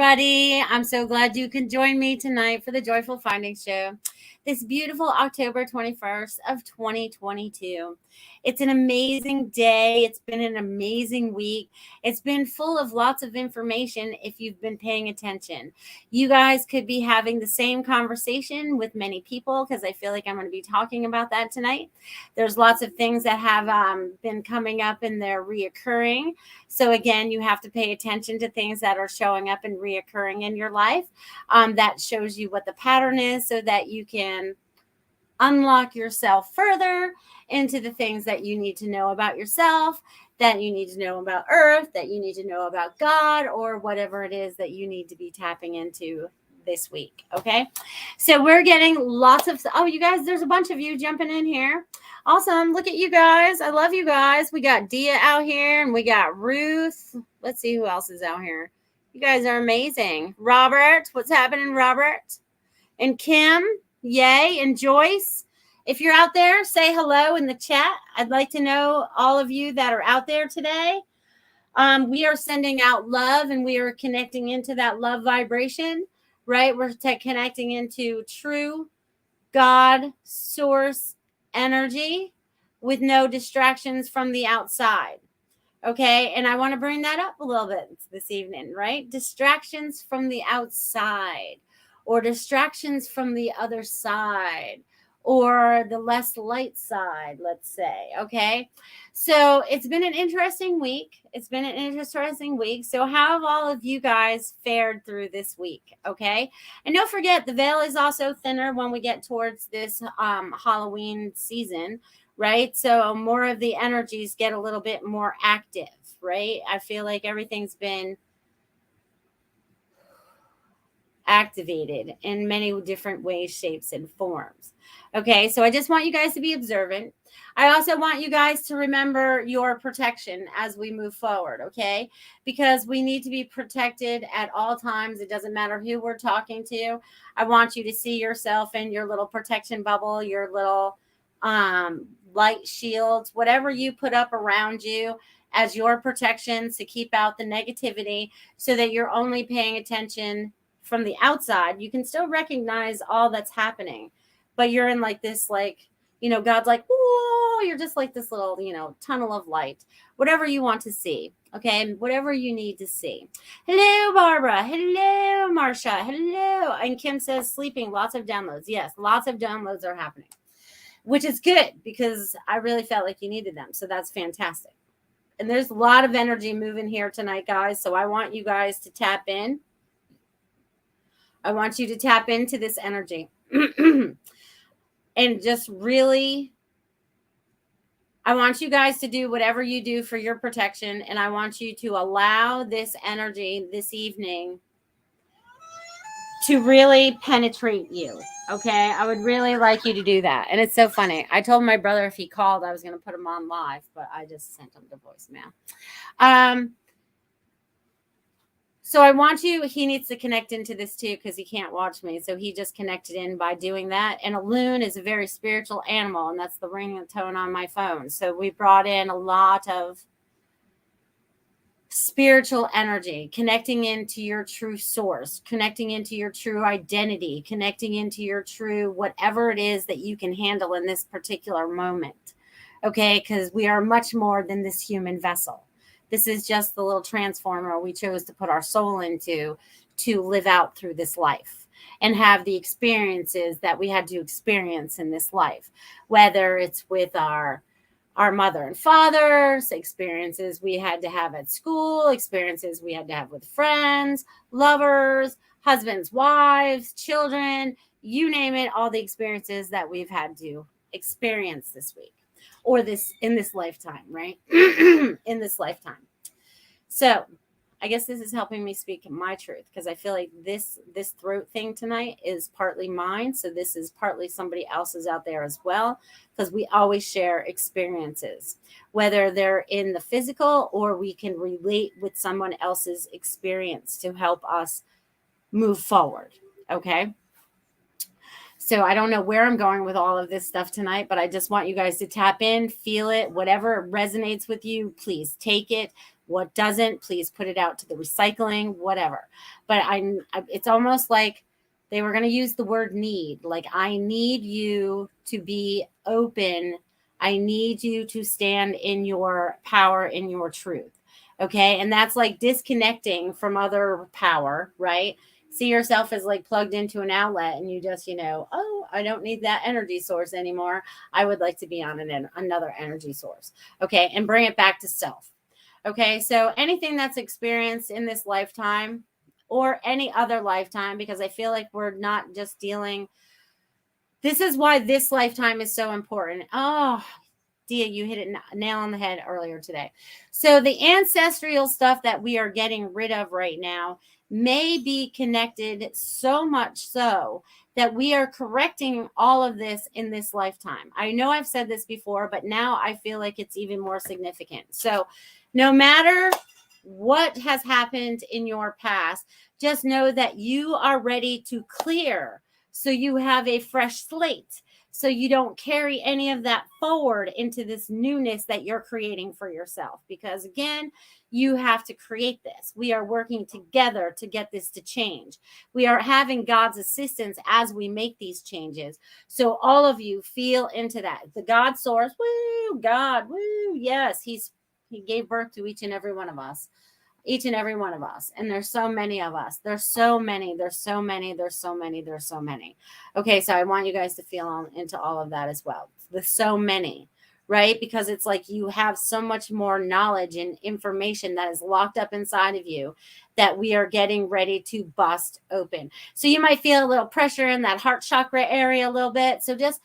everybody. I'm so glad you can join me tonight for the Joyful Findings Show. This beautiful October 21st of 2022. It's an amazing day. It's been an amazing week. It's been full of lots of information if you've been paying attention. You guys could be having the same conversation with many people because I feel like I'm going to be talking about that tonight. There's lots of things that have been coming up and they're reoccurring. So again, you have to pay attention to things that are showing up and reoccurring in your life. That shows you what the pattern is so that you can unlock yourself further into the things that you need to know about yourself, that you need to know about Earth, that you need to know about God, or whatever it is that you need to be tapping into this week. Okay. So we're getting lots of, you guys, there's a bunch of you jumping in here. Awesome. Look at you guys. I love you guys. We got Dia out here and we got Ruth. Let's see who else is out here. You guys are amazing. Robert, what's happening, Robert? And Kim, yay. And Joyce, if you're out there, say hello in the chat. I'd like to know all of you that are out there today. We are sending out love and we are connecting into that love vibration, right? We're connecting into true God source energy with no distractions from the outside. Okay. And I want to bring that up a little bit this evening, right? Distractions from the outside or distractions from the other side or the less light side, let's say. Okay. So it's been an interesting week. So how have all of you guys fared through this week? Okay. And don't forget, the veil is also thinner when we get towards this Halloween season, right? So more of the energies get a little bit more active, right? I feel like everything's been activated in many different ways, shapes, and forms. Okay, so I just want you guys to be observant. I also want you guys to remember your protection as we move forward, okay? Because we need to be protected at all times. It doesn't matter who we're talking to. I want you to see yourself in your little protection bubble, your little light shields, whatever you put up around you as your protections to keep out the negativity so that you're only paying attention from the outside. You can still recognize all that's happening, but you're in like this, like, God's like, oh, you're just like this little, tunnel of light, whatever you want to see. Okay. Whatever you need to see. Hello, Barbara. Hello, Marsha. Hello. And Kim says sleeping, lots of downloads. Yes. Lots of downloads are happening, which is good because I really felt like you needed them. So that's fantastic. And there's a lot of energy moving here tonight, guys. So I want you guys to tap in. I want you to tap into this energy and just really, I want you guys to do whatever you do for your protection. And I want you to allow this energy this evening to really penetrate you. Okay. I would really like you to do that. And it's so funny. I told my brother if he called, I was going to put him on live, but I just sent him the voicemail. So I want you, he needs to connect into this too because he can't watch me. So he just connected in by doing that. And a loon is a very spiritual animal, and that's the ringtone on my phone. So we brought in a lot of spiritual energy, connecting into your true source, connecting into your true identity, connecting into your true whatever it is that you can handle in this particular moment. Okay, because we are much more than this human vessel. This is just the little transformer we chose to put our soul into to live out through this life and have the experiences that we had to experience in this life, whether it's with our mother and father's experiences we had to have at school, experiences we had to have with friends, lovers, husbands, wives, children, you name it, all the experiences that we've had to experience this week. Or in this lifetime, right? In this lifetime. So I guess this is helping me speak my truth because I feel like this throat thing tonight is partly mine. So this is partly somebody else's out there as well, because we always share experiences, whether they're in the physical or we can relate with someone else's experience to help us move forward. Okay. So I don't know where I'm going with all of this stuff tonight, but I just want you guys to tap in, feel it, whatever resonates with you, please take it, What doesn't, please put it out to the recycling, whatever. But it's almost like they were going to use the word need. Like, I need you to be open. I need you to stand in your power, in your truth. Okay. And that's like disconnecting from other power, right? See yourself as like plugged into an outlet, and you just, oh, I don't need that energy source anymore. I would like to be on another energy source. Okay. And bring it back to self. Okay. So anything that's experienced in this lifetime or any other lifetime, because I feel like we're not just dealing. This is why this lifetime is so important. Oh, Dia, you hit it nail on the head earlier today. So the ancestral stuff that we are getting rid of right now may be connected so much so that we are correcting all of this in this lifetime. I know I've said this before, but now I feel like it's even more significant. So no matter what has happened in your past, just know that you are ready to clear. So you have a fresh slate. So you don't carry any of that forward into this newness that you're creating for yourself. Because again, you have to create this. We are working together to get this to change. We are having God's assistance as we make these changes. So all of you feel into that. The God source, woo, God, woo, yes, He gave birth to each and every one of us. Each and every one of us. And there's so many of us. There's so many. Okay, so I want you guys to feel into all of that as well. The so many, right? Because it's like you have so much more knowledge and information that is locked up inside of you that we are getting ready to bust open. So you might feel a little pressure in that heart chakra area a little bit. So just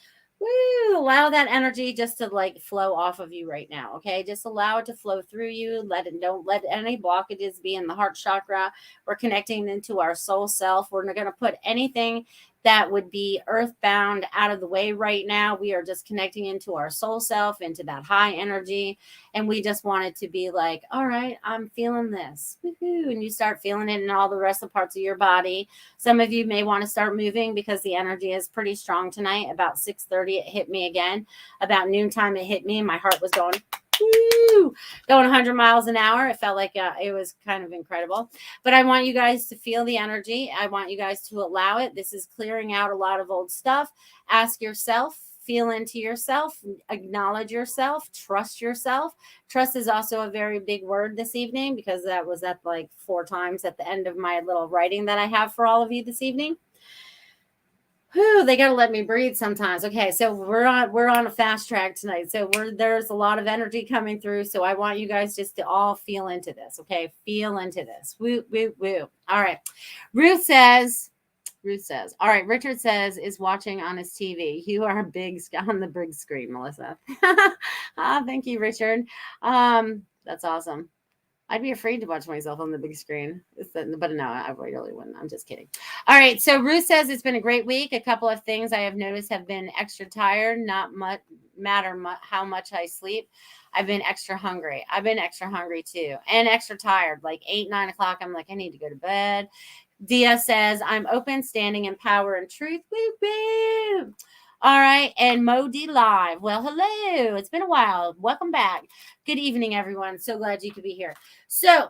allow that energy just to like flow off of you right now. Okay. Just allow it to flow through you. Don't let any blockages be in the heart chakra. We're connecting into our soul self. We're not going to put anything that would be earthbound out of the way right now. We are just connecting into our soul self, into that high energy. And we just want it to be like, all right, I'm feeling this. Woo-hoo. And you start feeling it in all the rest of the parts of your body. Some of you may want to start moving because the energy is pretty strong tonight. About 6:30, it hit me again. About noontime, it hit me and my heart was going, woo, going 100 miles an hour. It felt like it was kind of incredible. But I want you guys to feel the energy. I want you guys to allow it. This is clearing out a lot of old stuff. Ask yourself, feel into yourself, acknowledge yourself, trust yourself. Trust is also a very big word this evening because that was at like 4 times at the end of my little writing that I have for all of you this evening. They got to let me breathe sometimes. Okay, so we're on a fast track tonight. So there's a lot of energy coming through. So I want you guys just to all feel into this. Okay, feel into this. Woo, woo, woo. All right. Ruth says, all right, Richard says is watching on his TV. You are big on the big screen, Melissa. Thank you, Richard. That's awesome. I'd be afraid to watch myself on the big screen, but no, I really wouldn't. I'm just kidding. All right. So Ruth says it's been a great week. A couple of things I have noticed have been extra tired. Not matter how much I sleep. I've been extra hungry. I've been extra hungry too, and extra tired. Like 8, 9 o'clock. I'm like, I need to go to bed. Dia says I'm open, standing in power and truth. Woo woo. All right. And Modi Live. Well, hello. It's been a while. Welcome back. Good evening, everyone. So glad you could be here. So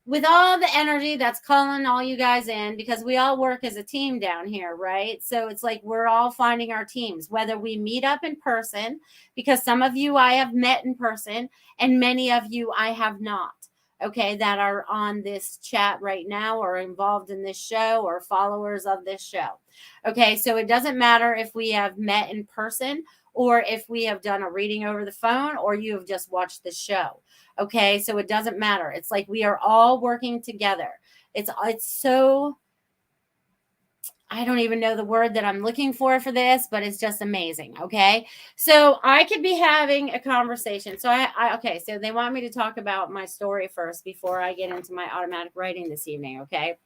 with all the energy that's calling all you guys in, because we all work as a team down here, right? So it's like we're all finding our teams, whether we meet up in person, because some of you I have met in person and many of you I have not. Okay, that are on this chat right now or involved in this show or followers of this show. Okay, so it doesn't matter if we have met in person or if we have done a reading over the phone or you have just watched the show. Okay, so it doesn't matter. It's like we are all working together. It's so, I don't even know the word that I'm looking for this, but it's just amazing. Okay. So I could be having a conversation. So okay. So they want me to talk about my story first before I get into my automatic writing this evening. Okay.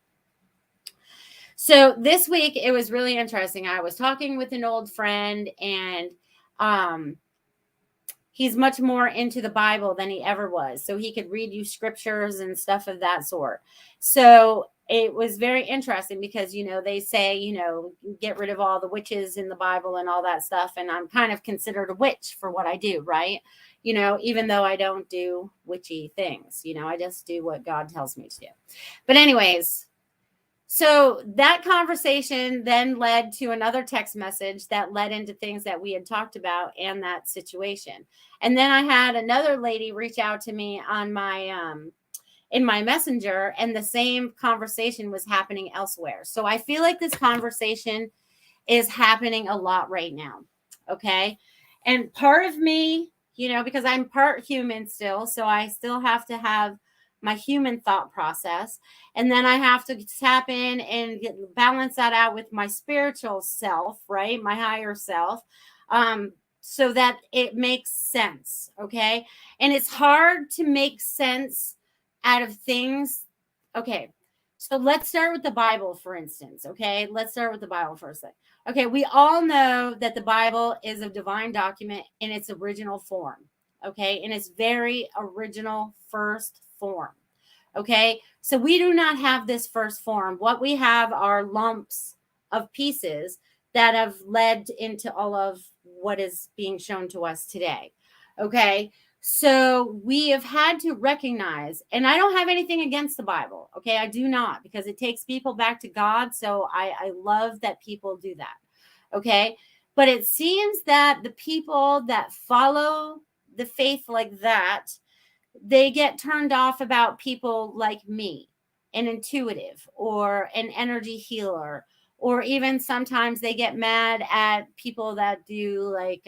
So this week it was really interesting. I was talking with an old friend and, he's much more into the Bible than he ever was. So he could read you scriptures and stuff of that sort. So it was very interesting because, they say, get rid of all the witches in the Bible and all that stuff. And I'm kind of considered a witch for what I do, right? even though I don't do witchy things, I just do what God tells me to do. But anyways, so that conversation then led to another text message that led into things that we had talked about and that situation. And then I had another lady reach out to me on my in my messenger, and the same conversation was happening elsewhere. So I feel like this conversation is happening a lot right now. Okay. And part of me, because I'm part human still, so I still have to have my human thought process. And then I have to tap in and balance that out with my spiritual self, right? My higher self. So that it makes sense. Okay. And it's hard to make sense out of things. Okay. So let's start with the Bible, for instance. Okay. Let's start with the Bible for a second. Okay. We all know that the Bible is a divine document in its original form. Okay. In its very original first form. Okay. So we do not have this first form. What we have are lumps of pieces that have led into all of what is being shown to us today. Okay. So we have had to recognize, and I don't have anything against the Bible. Okay. I do not, because it takes people back to God. So I love that people do that. Okay. But it seems that the people that follow the faith like that, they get turned off about people like me, an intuitive or an energy healer, or even sometimes they get mad at people that do like,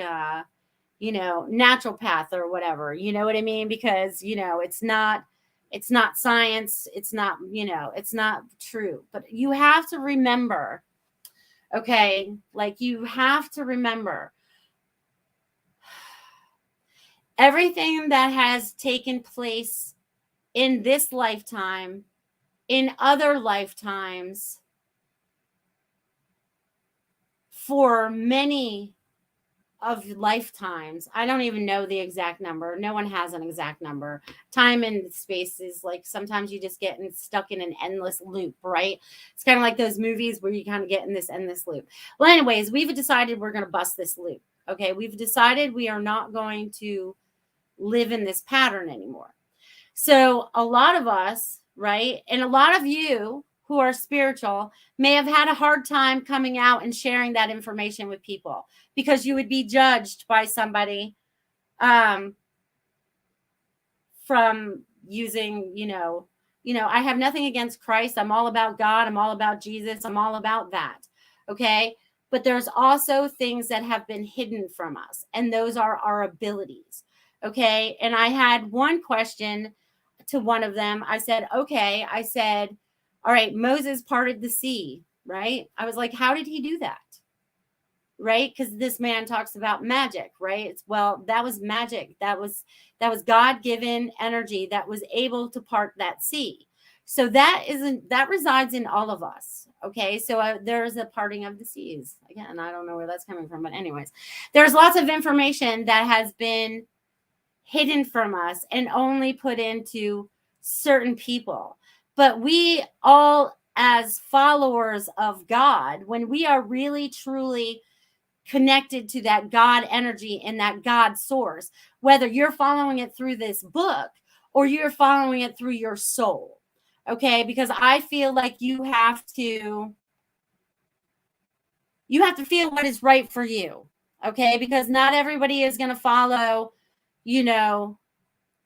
naturopath or whatever, you know what I mean? Because, it's not science. It's not, it's not true, but you have to remember, okay, like you have to remember everything that has taken place in this lifetime, in other lifetimes, for many of lifetimes. I don't even know the exact number. No one has an exact number. Time and space is like, sometimes you just get stuck in an endless loop, right? It's kind of like those movies where you kind of get in this endless loop. Well, anyways, we've decided we're going to bust this loop. Okay. We've decided we are not going to live in this pattern anymore. So a lot of us, right, and a lot of you who are spiritual may have had a hard time coming out and sharing that information with people, because you would be judged by somebody from using, I have nothing against Christ. I'm all about God. I'm all about Jesus. I'm all about that. Okay. But there's also things that have been hidden from us, and those are our abilities. Okay. And I had one question to one of them. I said, okay. I said, all right, Moses parted the sea, right? I was like, how did he do that? Right? Because this man talks about magic, right? Well, that was magic. That was God-given energy that was able to part that sea. So that resides in all of us. Okay. So there's a parting of the seas. Again, I don't know where that's coming from, but anyways, there's lots of information that has been hidden from us and only put into certain people. But we all, as followers of God, when we are really truly connected to that God energy and that God source, whether you're following it through this book or you're following it through your soul. Okay. Because I feel like you have to feel what is right for you. Okay. Because not everybody is going to follow, the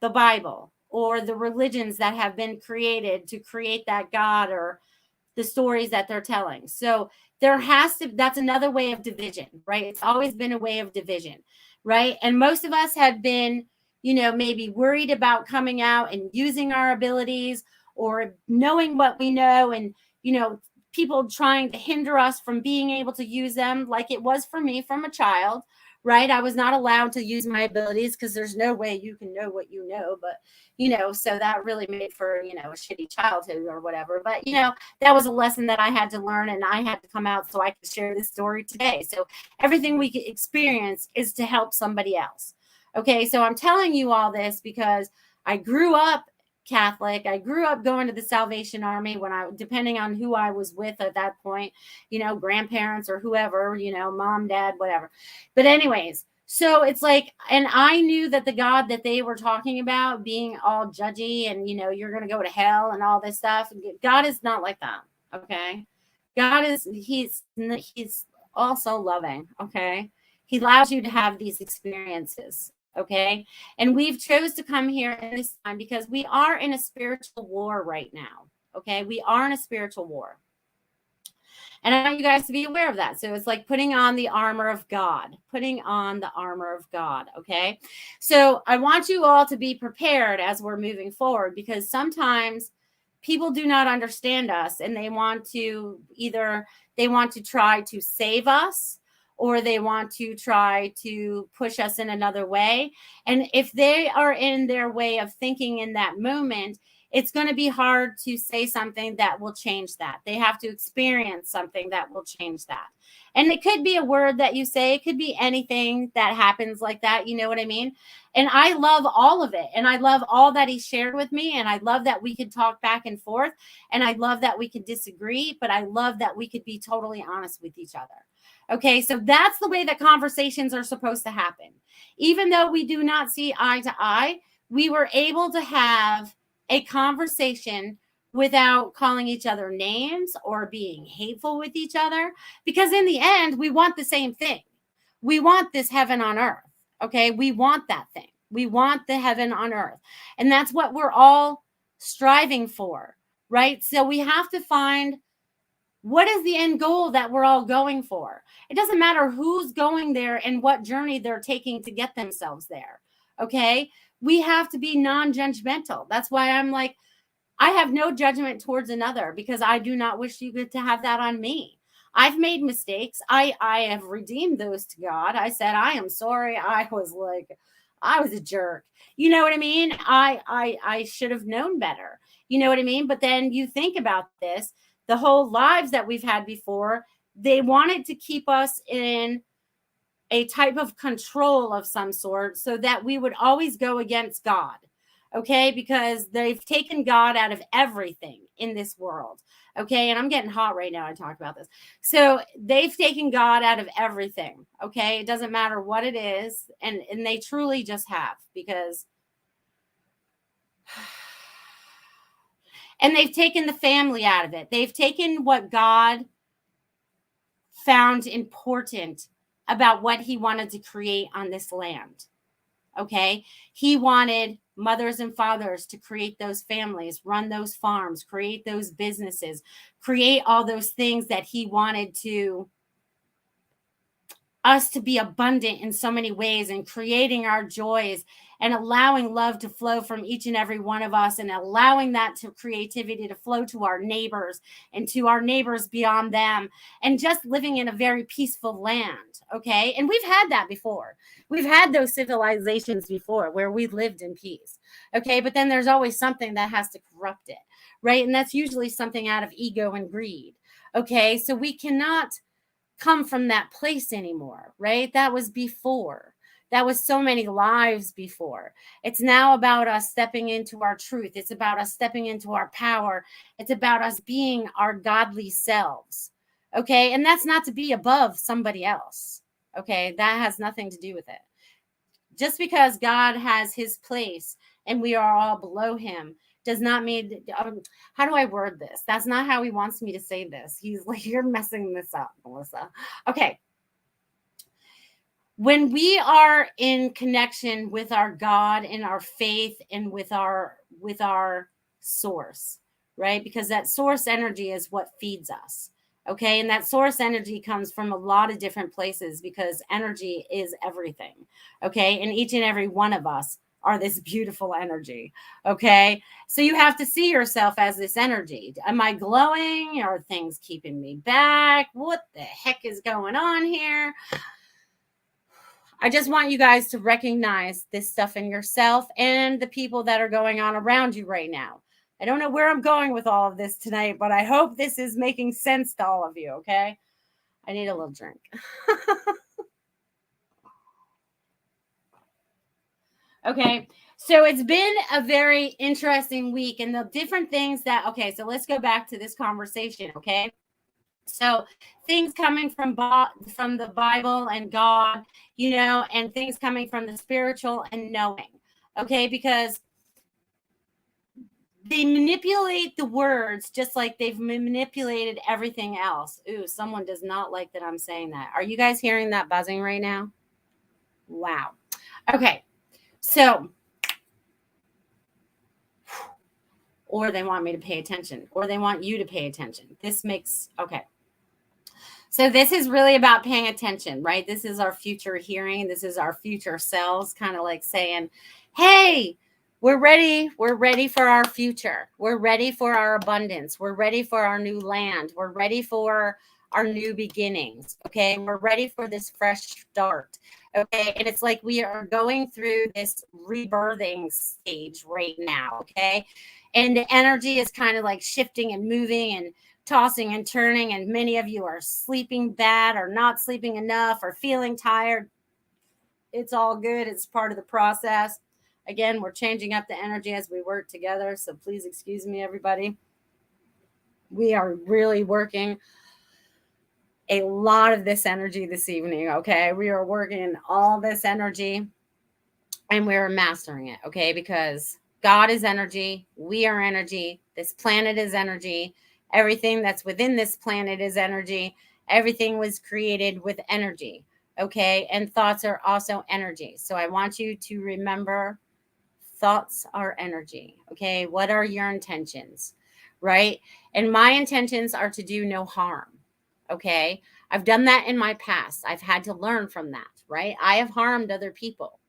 Bible or the religions that have been created to create that God, or the stories that they're telling. So that's another way of division, right? It's always been a way of division, right? And most of us have been, maybe worried about coming out and using our abilities, or knowing what we know, and, people trying to hinder us from being able to use them, like it was for me from a child, right? I was not allowed to use my abilities because there's no way you can know what you know. But, so that really made for, a shitty childhood or whatever. But, that was a lesson that I had to learn, and I had to come out so I could share this story today. So everything we experience is to help somebody else. Okay. So I'm telling you all this because I grew up Catholic. I grew up going to the Salvation Army depending on who I was with at that point, grandparents or whoever, mom, dad, whatever. But anyways, So it's like, and I knew that the God that they were talking about being all judgy and, you're going to go to hell and all this stuff. God is not like that. Okay. God is, he's also loving. Okay. He allows you to have these experiences. Okay. And we've chose to come here in this time because we are in a spiritual war right now. Okay. We are in a spiritual war. And I want you guys to be aware of that. So it's like putting on the armor of God, putting on the armor of God. Okay. So I want you all to be prepared as we're moving forward, because sometimes people do not understand us and they want to try to save us, or they want to try to push us in another way. And if they are in their way of thinking in that moment, it's going to be hard to say something that will change that. They have to experience something that will change that. And it could be a word that you say. It could be anything that happens like that. You know what I mean? And I love all of it. And I love all that he shared with me. And I love that we could talk back and forth. And I love that we could disagree. But I love that we could be totally honest with each other. Okay, so that's the way that conversations are supposed to happen. Even though we do not see eye to eye, we were able to have a conversation without calling each other names or being hateful with each other, because in the end, we want the same thing. We want this heaven on earth. Okay. We want that thing. We want the heaven on earth. And that's what we're all striving for, right? So we have to find what is the end goal that we're all going for. It doesn't matter who's going there and what journey they're taking to get themselves there. Okay. We have to be non-judgmental. That's why I'm like, I have no judgment towards another, because I do not wish you to have that on me. I've made mistakes. I have redeemed those to God. I said, I am sorry. I was a jerk. You know what I mean? I should have known better. You know what I mean? But then you think about this, the whole lives that we've had before, they wanted to keep us in a type of control of some sort so that we would always go against God. Okay, because they've taken God out of everything in this world. Okay, and I'm getting hot right now. I talk about this. So they've taken God out of everything. Okay, it doesn't matter what it is, and they truly just have, because and they've taken the family out of it. They've taken what God found important about what he wanted to create on this land. Okay, he wanted mothers and fathers to create those families, run those farms, create those businesses, create all those things that he wanted to us to be abundant in so many ways, and creating our joys and allowing love to flow from each and every one of us, and allowing that to creativity to flow to our neighbors and to our neighbors beyond them, and just living in a very peaceful land. Okay. And we've had that before. We've had those civilizations before where we lived in peace. Okay. But then there's always something that has to corrupt it. Right. And that's usually something out of ego and greed. Okay. So we cannot come from that place anymore, right? That was before. That was so many lives before. It's now about us stepping into our truth. It's about us stepping into our power. It's about us being our godly selves. Okay. And that's not to be above somebody else. Okay. That has nothing to do with it. Just because God has his place and we are all below him does not mean, how do I word this? That's not how he wants me to say this. He's like, you're messing this up, Melissa. Okay. When we are in connection with our God and our faith and with our source, right? Because that source energy is what feeds us. Okay. And that source energy comes from a lot of different places, because energy is everything. Okay. And each and every one of us are this beautiful energy. Okay. So you have to see yourself as this energy. Am I glowing? Are things keeping me back? What the heck is going on here? I just want you guys to recognize this stuff in yourself and the people that are going on around you right now. I don't know where I'm going with all of this tonight, but I hope this is making sense to all of you. Okay. I need a little drink. Okay. So it's been a very interesting week, and the different things that, okay, so let's go back to this conversation. Okay. So things coming from the Bible and God, and things coming from the spiritual and knowing. Okay, because they manipulate the words just like they've manipulated everything else. Ooh, someone does not like that I'm saying that. Are you guys hearing that buzzing right now? Wow. Okay. So, or they want me to pay attention, or they want you to pay attention. Okay. So this is really about paying attention, right? This is our future hearing. This is our future selves kind of like saying, hey, we're ready. We're ready for our future. We're ready for our abundance. We're ready for our new land. We're ready for our new beginnings. Okay. We're ready for this fresh start. Okay. And it's like we are going through this rebirthing stage right now. Okay. And the energy is kind of like shifting and moving and tossing and turning, and many of you are sleeping bad or not sleeping enough or feeling tired. It's all good. It's part of the process. Again, we're changing up the energy as we work together, so please excuse me, everybody. We are really working a lot of this energy this evening, okay? We are working all this energy and we're mastering it, okay? Because God is energy, we are energy, this planet is energy, everything that's within this planet is energy, everything was created with energy, okay? And thoughts are also energy. So I want you to remember thoughts are energy, okay? What are your intentions, right? And my intentions are to do no harm, okay? I've done that in my past. I've had to learn from that, right? I have harmed other people.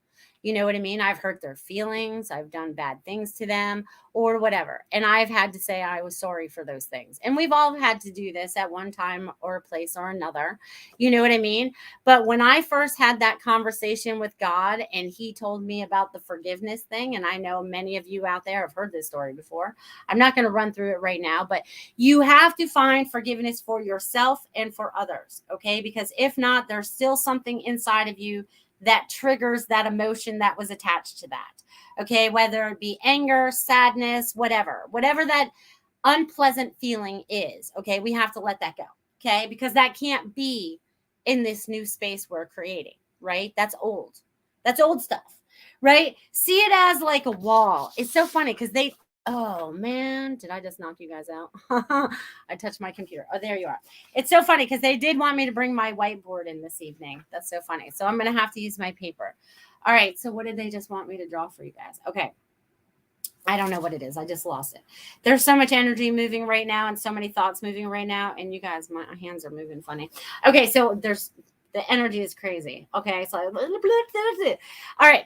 You know what I mean? I've hurt their feelings. I've done bad things to them or whatever. And I've had to say I was sorry for those things. And we've all had to do this at one time or a place or another. You know what I mean? But when I first had that conversation with God and he told me about the forgiveness thing, and I know many of you out there have heard this story before. I'm not going to run through it right now, but you have to find forgiveness for yourself and for others. Okay. Because if not, there's still something inside of you that triggers that emotion that was attached to that. Okay. Whether it be anger, sadness, whatever that unpleasant feeling is. Okay. We have to let that go. Okay. Because that can't be in this new space we're creating, right? That's old. That's old stuff, right? See it as like a wall. It's so funny because oh man, did I just knock you guys out? I touched my computer. Oh, there you are. It's so funny because they did want me to bring my whiteboard in this evening. That's so funny. So I'm going to have to use my paper. All right. So what did they just want me to draw for you guys? Okay. I don't know what it is. I just lost it. There's so much energy moving right now and so many thoughts moving right now. And you guys, my hands are moving funny. Okay. So the energy is crazy. Okay. So all right.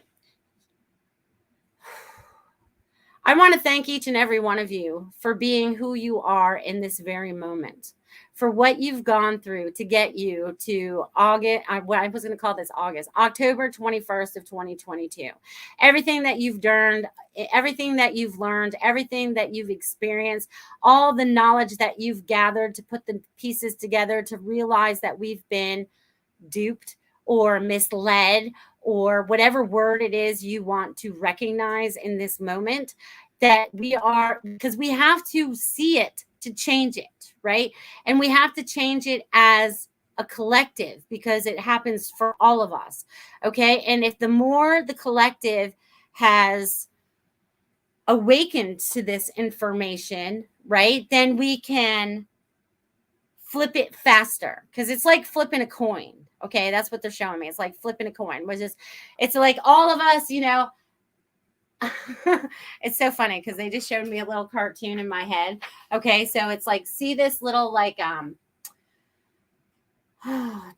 I want to thank each and every one of you for being who you are in this very moment, for what you've gone through to get you to August. What I was going to call this October 21st of 2022. Everything that you've learned, everything that you've learned, everything that you've experienced, all the knowledge that you've gathered to put the pieces together to realize that we've been duped or misled or whatever word it is you want to recognize in this moment, that we are, because we have to see it to change it, right? And we have to change it as a collective because it happens for all of us. Okay. And if the more the collective has awakened to this information, right, then we can flip it faster because it's like flipping a coin. Okay, that's what they're showing me. It's like flipping a coin, which is, it's like all of us, it's so funny because they just showed me a little cartoon in my head. Okay, so it's like, see this little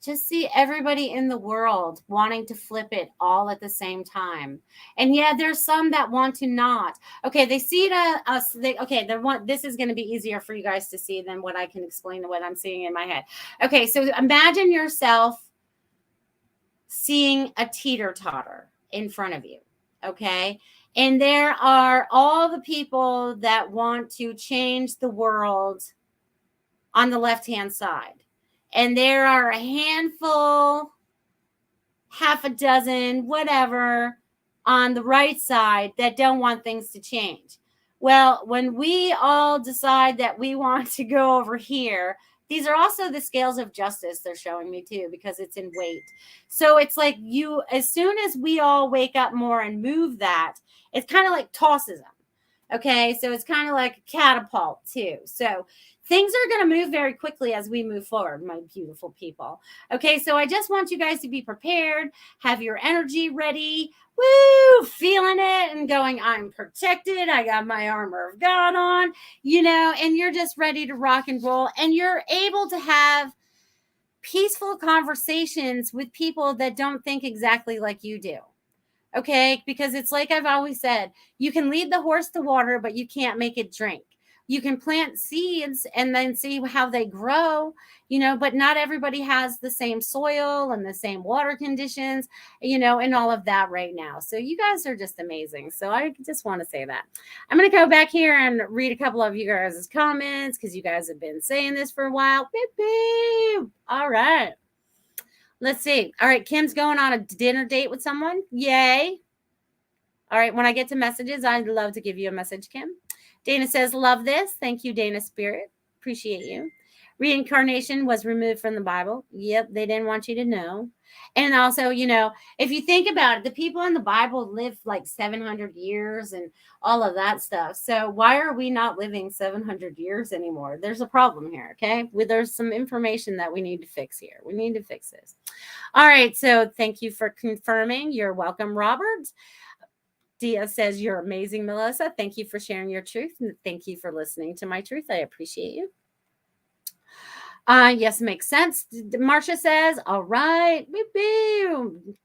just see everybody in the world wanting to flip it all at the same time. And yeah, there's some that want to not. Okay, they see it us. This is going to be easier for you guys to see than what I can explain to what I'm seeing in my head. Okay, so imagine yourself seeing a teeter-totter in front of you. Okay, and there are all the people that want to change the world on the left-hand side. And there are a handful, half a dozen, whatever, on the right side that don't want things to change. Well, when we all decide that we want to go over here, These are also the scales of justice they're showing me too, because it's in weight. So it's like as soon as we all wake up more and move that, it's kind of like tosses them. Okay, so it's kind of like a catapult too. So things are going to move very quickly as we move forward, my beautiful people. Okay, so I just want you guys to be prepared, have your energy ready. Woo, feeling it and going, I'm protected. I got my armor of God on, and you're just ready to rock and roll. And you're able to have peaceful conversations with people that don't think exactly like you do. Okay, because it's like I've always said, you can lead the horse to water, but you can't make it drink. You can plant seeds and then see how they grow, but not everybody has the same soil and the same water conditions, and all of that right now. So you guys are just amazing. So I just want to say that. I'm going to go back here and read a couple of you guys' comments because you guys have been saying this for a while. Beep, beep. All right. Let's see. All right. Kim's going on a dinner date with someone. Yay. All right. When I get to messages, I'd love to give you a message, Kim. Dana says, love this. Thank you, Dana Spirit. Appreciate you. Reincarnation was removed from the Bible. Yep. They didn't want you to know. And also, if you think about it, the people in the Bible lived like 700 years and all of that stuff. So why are we not living 700 years anymore? There's a problem here. Okay. There's some information that we need to fix here. We need to fix this. All right. So thank you for confirming. You're welcome, Robert. Dia says, you're amazing, Melissa. Thank you for sharing your truth. And thank you for listening to my truth. I appreciate you. Yes, makes sense. Marcia says, all right. Woo-hoo.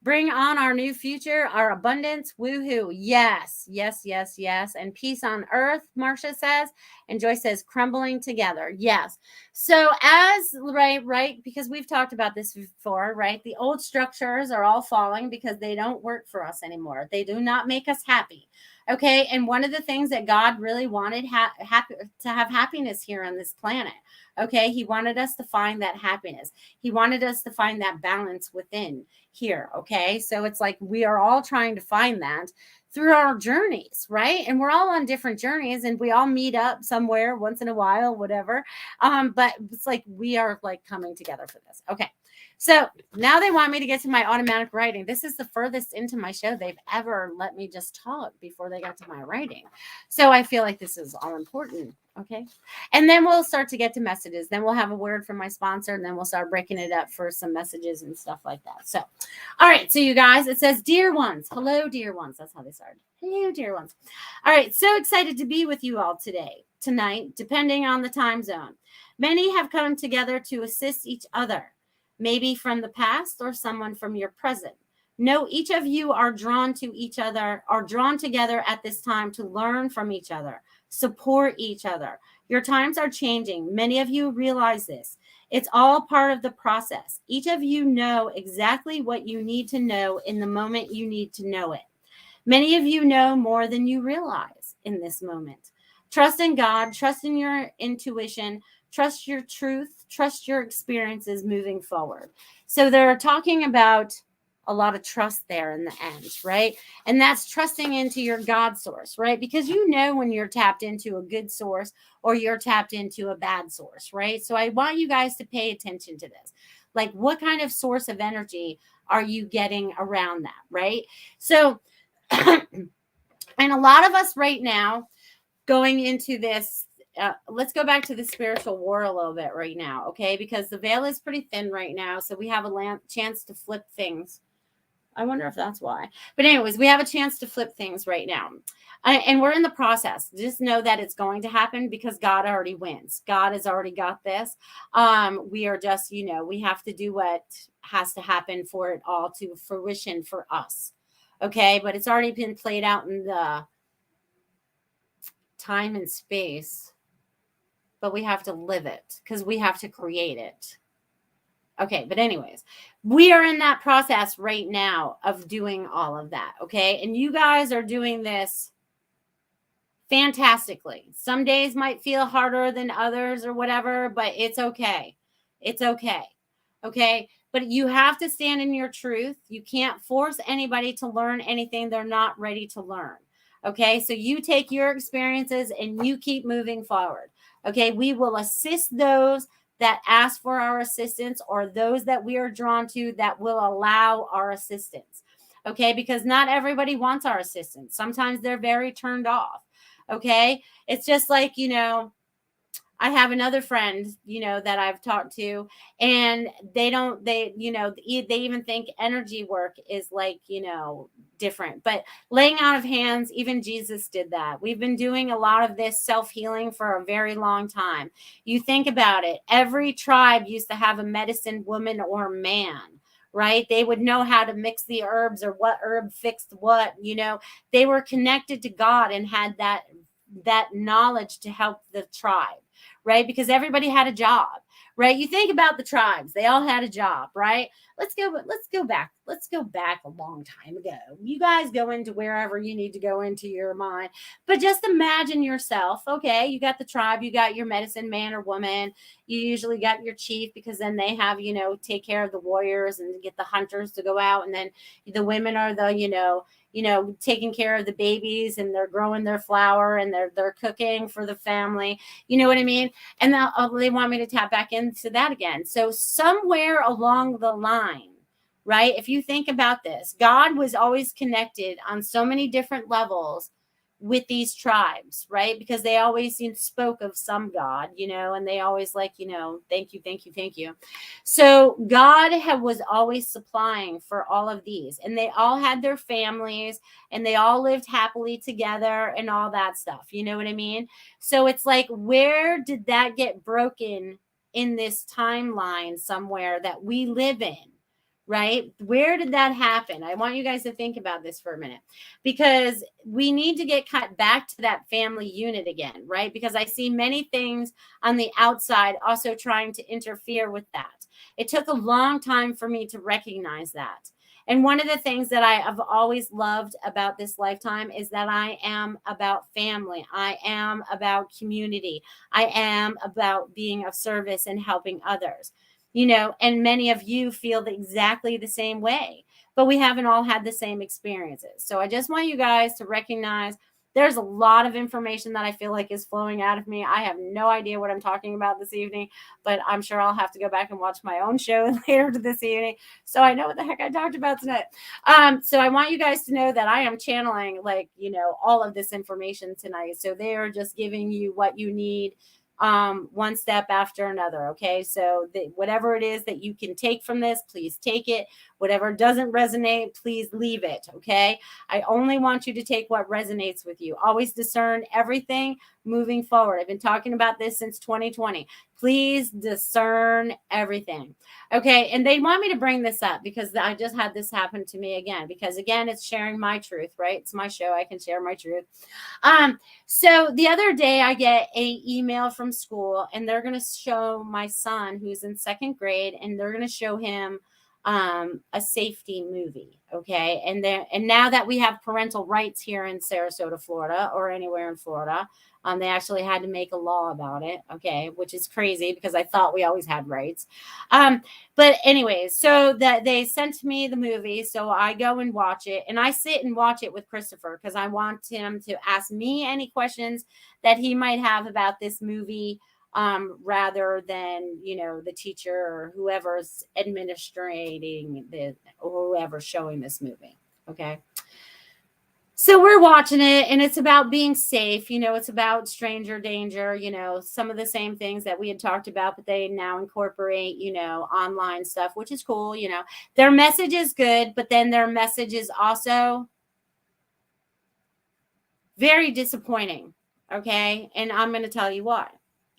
Bring on our new future, our abundance. Woohoo. Yes, yes, yes, yes. And peace on earth, Marcia says. And Joyce says, crumbling together. Yes. So right, because we've talked about this before, right? The old structures are all falling because they don't work for us anymore. They do not make us happy. Okay. And one of the things that God really wanted to have happiness here on this planet. Okay. He wanted us to find that happiness. He wanted us to find that balance within here. Okay. So it's like we are all trying to find that through our journeys, right? And we're all on different journeys and we all meet up somewhere once in a while, whatever. But it's like we are like coming together for this. Okay. So now they want me to get to my automatic writing. This is the furthest into my show they've ever let me just talk before they got to my writing. So I feel like this is all important. Okay. And then we'll start to get to messages. Then we'll have a word from my sponsor and then we'll start breaking it up for some messages and stuff like that. So, all right. So you guys, it says, dear ones. Hello, dear ones. That's how they started. Hello, dear ones. All right. So excited to be with you all tonight, depending on the time zone. Many have come together to assist each other, maybe from the past or someone from your present. No, each of you are drawn to each other, are drawn together at this time to learn from each other, support each other. Your times are changing. Many of you realize this. It's all part of the process. Each of you know exactly what you need to know in the moment you need to know it. Many of you know more than you realize in this moment. Trust in God, trust in your intuition, trust your truth, trust your experiences moving forward. So they're talking about a lot of trust there in the end, right? And that's trusting into your God source, right? Because you know when you're tapped into a good source or you're tapped into a bad source, right? So I want you guys to pay attention to this. Like, what kind of source of energy are you getting around that, right? So, and a lot of us right now going into this, let's go back to the spiritual war a little bit right now, okay? Because the veil is pretty thin right now, so we have a chance to flip things. I wonder if that's why. But anyways, we have a chance to flip things right now. And we're in the process. Just know that it's going to happen because God already wins. God has already got this. We are just, we have to do what has to happen for it all to fruition for us. Okay? But it's already been played out in the time and space. But we have to live it because we have to create it. Okay, but anyways, we are in that process right now of doing all of that, okay? And you guys are doing this fantastically. Some days might feel harder than others or whatever, but it's okay. It's okay, okay? But you have to stand in your truth. You can't force anybody to learn anything they're not ready to learn, okay? So you take your experiences and you keep moving forward, okay? We will assist those that ask for our assistance, or those that we are drawn to that will allow our assistance. Okay, because not everybody wants our assistance. Sometimes they're very turned off. Okay, it's just like, I have another friend, that I've talked to, and they even think energy work is like, different. But laying out of hands, even Jesus did that. We've been doing a lot of this self-healing for a very long time. You think about it, every tribe used to have a medicine woman or man, right? They would know how to mix the herbs, or what herb fixed what, they were connected to God and had that knowledge to help the tribe, right? Because everybody had a job, right? You think about the tribes, they all had a job, right? Let's go back. Let's go back a long time ago. You guys go into wherever you need to go into your mind. But just imagine yourself, okay, you got the tribe, you got your medicine man or woman, you usually got your chief, because then they have, take care of the warriors and get the hunters to go out. And then the women are the, taking care of the babies, and they're growing their flour, and they're cooking for the family. You know what I mean? And they want me to tap back into that again. So somewhere along the line, right? If you think about this, God was always connected on so many different levels with these tribes, right? Because they always spoke of some God, and they always like, thank you, thank you, thank you. So God was always supplying for all of these, and they all had their families, and they all lived happily together and all that stuff. You know what I mean? So it's like, where did that get broken in this timeline somewhere that we live in? Right? Where did that happen? I want you guys to think about this for a minute, because we need to get cut back to that family unit again, right? Because I see many things on the outside also trying to interfere with that. It took a long time for me to recognize that. And one of the things that I have always loved about this lifetime is that I am about family. I am about community. I am about being of service and helping others. And many of you feel exactly the same way, but we haven't all had the same experiences. So I just want you guys to recognize there's a lot of information that I feel like is flowing out of me. I have no idea what I'm talking about this evening, but I'm sure I'll have to go back and watch my own show later this evening, so I know what the heck I talked about tonight. So I want you guys to know that I am channeling, like, all of this information tonight. So they are just giving you what you need, one step after another. Okay. So whatever it is that you can take from this, please take it. Whatever doesn't resonate, please leave it. Okay. I only want you to take what resonates with you. Always discern everything moving forward. I've been talking about this since 2020. Please discern everything. Okay. And they want me to bring this up because I just had this happen to me again, because again, it's sharing my truth, right? It's my show. I can share my truth. So the other day I get an email from school, and they're going to show my son, who's in second grade, and they're going to show him a safety movie. Okay. And now that we have parental rights here in Sarasota, Florida, or anywhere in Florida, they actually had to make a law about it. Okay. Which is crazy, because I thought we always had rights. But anyways, so that they sent me the movie. So I go and watch it, and I sit and watch it with Christopher, because I want him to ask me any questions that he might have about this movie, rather than, the teacher or whoever's administrating or whoever's showing this movie. Okay. So we're watching it, and it's about being safe. It's about stranger danger, some of the same things that we had talked about, but they now incorporate, online stuff, which is cool. Their message is good, but then their message is also very disappointing. Okay. And I'm going to tell you why.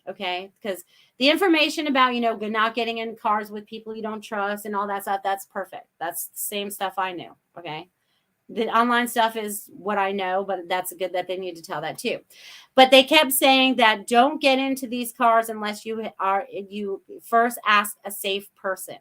Okay. Because the information about, not getting in cars with people you don't trust and all that stuff, that's perfect. That's the same stuff I knew. Okay. The online stuff is what I know, but that's good that they need to tell that too. But they kept saying that don't get into these cars unless you first ask a safe person.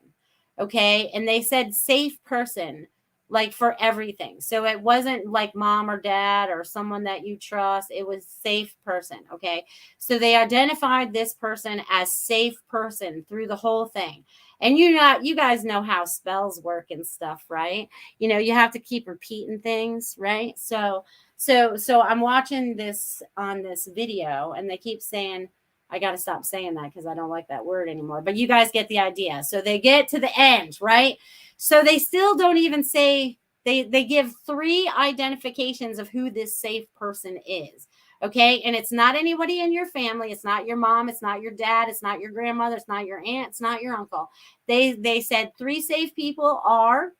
Okay. And they said safe person, like for everything. So it wasn't like mom or dad or someone that you trust. It was safe person. Okay. So they identified this person as safe person through the whole thing. And you guys know how spells work and stuff, right? You have to keep repeating things, right? So I'm watching this on this video, and they keep saying, I got to stop saying that because I don't like that word anymore. But you guys get the idea. So they get to the end, right? So they still don't even say, they give 3 identifications of who this safe person is. Okay. And it's not anybody in your family. It's not your mom. It's not your dad. It's not your grandmother. It's not your aunt. It's not your uncle. They said 3 safe people are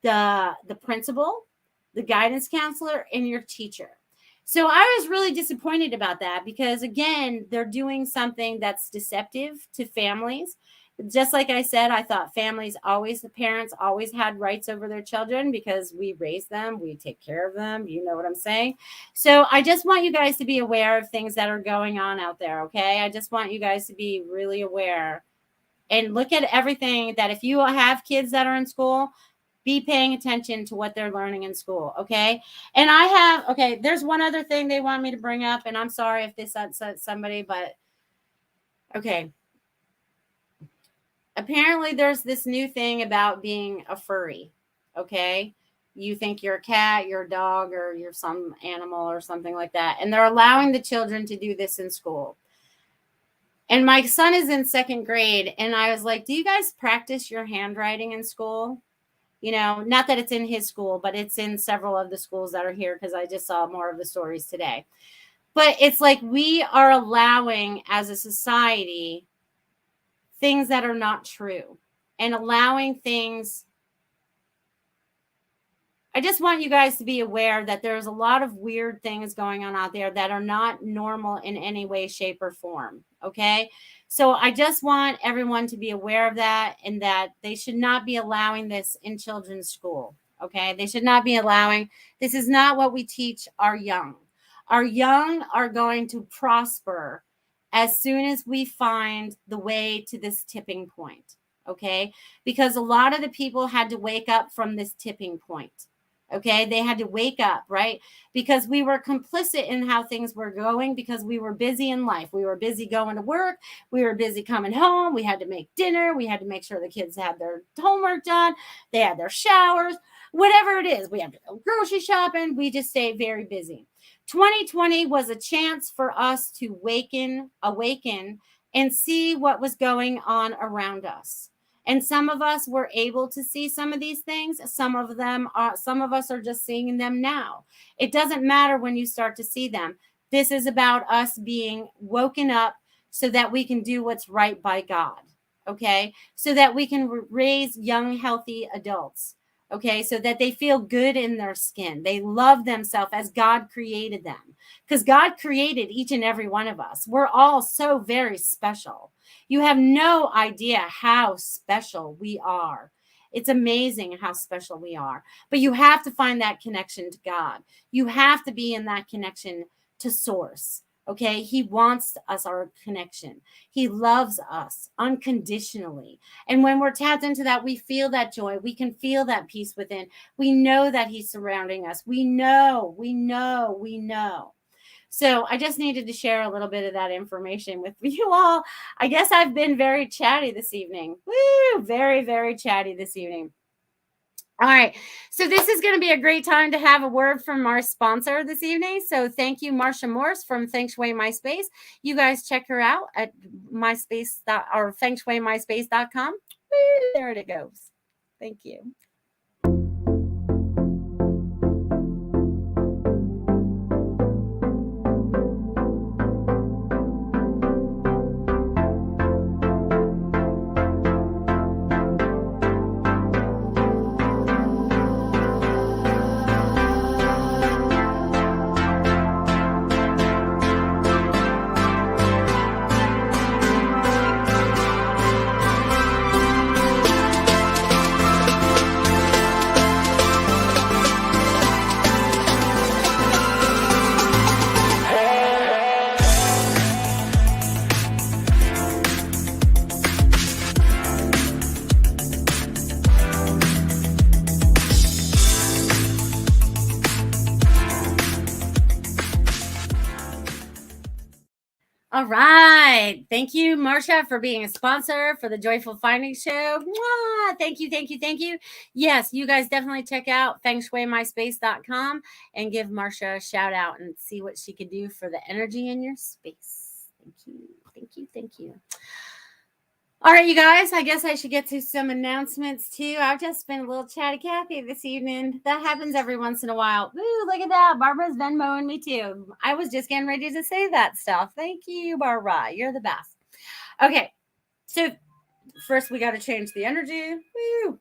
the principal, the guidance counselor, and your teacher. So I was really disappointed about that because, again, they're doing something that's deceptive to families. Just like I said, I thought families always, the parents always had rights over their children because we raise them, we take care of them. You know what I'm saying? So I just want you guys to be aware of things that are going on out there, okay? I just want you guys to be really aware and look at everything that if you have kids that are in school, be paying attention to what they're learning in school, okay? And there's one other thing they want me to bring up, and I'm sorry if this upsets somebody, but okay. Apparently there's this new thing about being a furry, okay? You think you're a cat, you're a dog, or you're some animal or something like that, and they're allowing the children to do this in school. And my son is in 2nd grade, and I was like, do you guys practice your handwriting in school? You know, not that it's in his school, but it's in several of the schools that are here because I just saw more of the stories today. But it's like we are allowing as a society things that are not true and allowing things. I just want you guys to be aware that there's a lot of weird things going on out there that are not normal in any way, shape, or form. Okay. So I just want everyone to be aware of that and that they should not be allowing this in children's school. Okay. They should not be allowing, this is not what we teach our young. Our young are going to prosper as soon as we find the way to this tipping point. Okay. Because a lot of the people had to wake up from this tipping point. Okay, they had to wake up, right? Because we were complicit in how things were going because we were busy in life. We were busy going to work. We were busy coming home. We had to make dinner. We had to make sure the kids had their homework done. They had their showers, whatever it is. We had to go grocery shopping. We just stayed very busy. 2020 was a chance for us to awaken, and see what was going on around us. And some of us were able to see some of these things. Some of us are just seeing them now. It doesn't matter when you start to see them. This is about us being woken up so that we can do what's right by God. Okay. So that we can raise young, healthy adults. Okay. So that they feel good in their skin. They love themselves as God created them. Because God created each and every one of us. We're all so very special. You have no idea how special we are. It's amazing how special we are. But you have to find that connection to God. You have to be in that connection to Source. Okay? He wants us, our connection. He loves us unconditionally. And when we're tapped into that, we feel that joy. We can feel that peace within. We know that He's surrounding us. We know. So I just needed to share a little bit of that information with you all. I guess I've been very chatty this evening. Woo! Very, very chatty this evening. All right. So this is going to be a great time to have a word from our sponsor this evening. So thank you, Marsha Morse from Feng Shui MySpace. You guys check her out at MySpace or fengshuimyspace.com. Woo! There it goes. Thank you. All right. Thank you, Marsha, for being a sponsor for the Joyful Findings Show. Mwah! Thank you. Yes, you guys definitely check out fengshuimyspace.com and give Marsha a shout out and see what she could do for the energy in your space. Thank you. Thank you. Thank you. All right, you guys, I guess I should get to some announcements too. I've just been a little chatty Cathy this evening. That happens every once in a while. Ooh, look at that. Barbara's Venmoing me too. I was just getting ready to say that stuff. Thank you, Barbara. You're the best. Okay, so first we got to change the energy. Woo.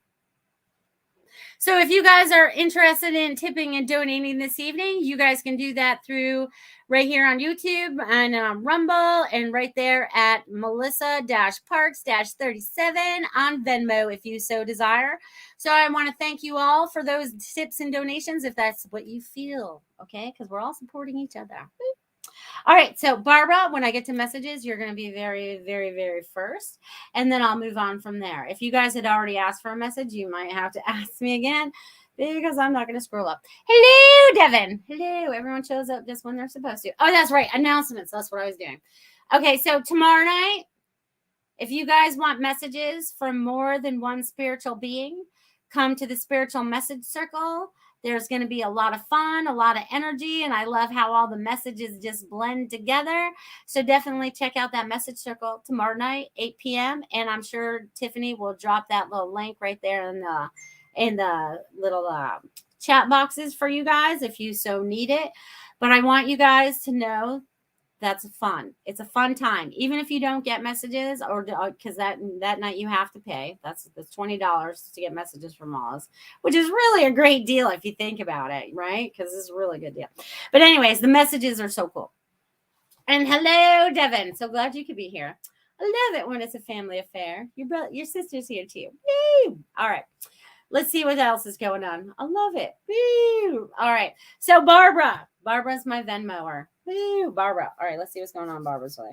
So if you guys are interested in tipping and donating this evening, you guys can do that through right here on YouTube and Rumble, and right there at Melissa-Parks-37 on Venmo if you so desire. So I want to thank you all for those tips and donations if that's what you feel, okay? Because we're all supporting each other. All right, so Barbara, when I get to messages, you're going to be very, very, very first, and then I'll move on from there. If you guys had already asked for a message, you might have to ask me again because I'm not going to scroll up. Hello, Devin. Hello. Everyone shows up just when they're supposed to. Oh, that's right. Announcements. That's what I was doing. Okay, so tomorrow night, if you guys want messages from more than one spiritual being, come to the Spiritual Message Circle. There's going to be a lot of fun, a lot of energy, and I love how all the messages just blend together. So definitely check out that message circle tomorrow night, 8 p.m. And I'm sure Tiffany will drop that little link right there in the little chat boxes for you guys if you so need it. But I want you guys to know that's fun. It's a fun time, even if you don't get messages, or because that night you have to pay. That's $20 to get messages from Oz, which is really a great deal if you think about it, right? Because it's a really good deal. But anyways, the messages are so cool. And hello, Devin. So glad you could be here. I love it when it's a family affair. Your sister's here too. Woo! All right. Let's see what else is going on. I love it. Woo! All right. So Barbara's my Venmoer. Woo! Barbara. All right. Let's see what's going on Barbara's way.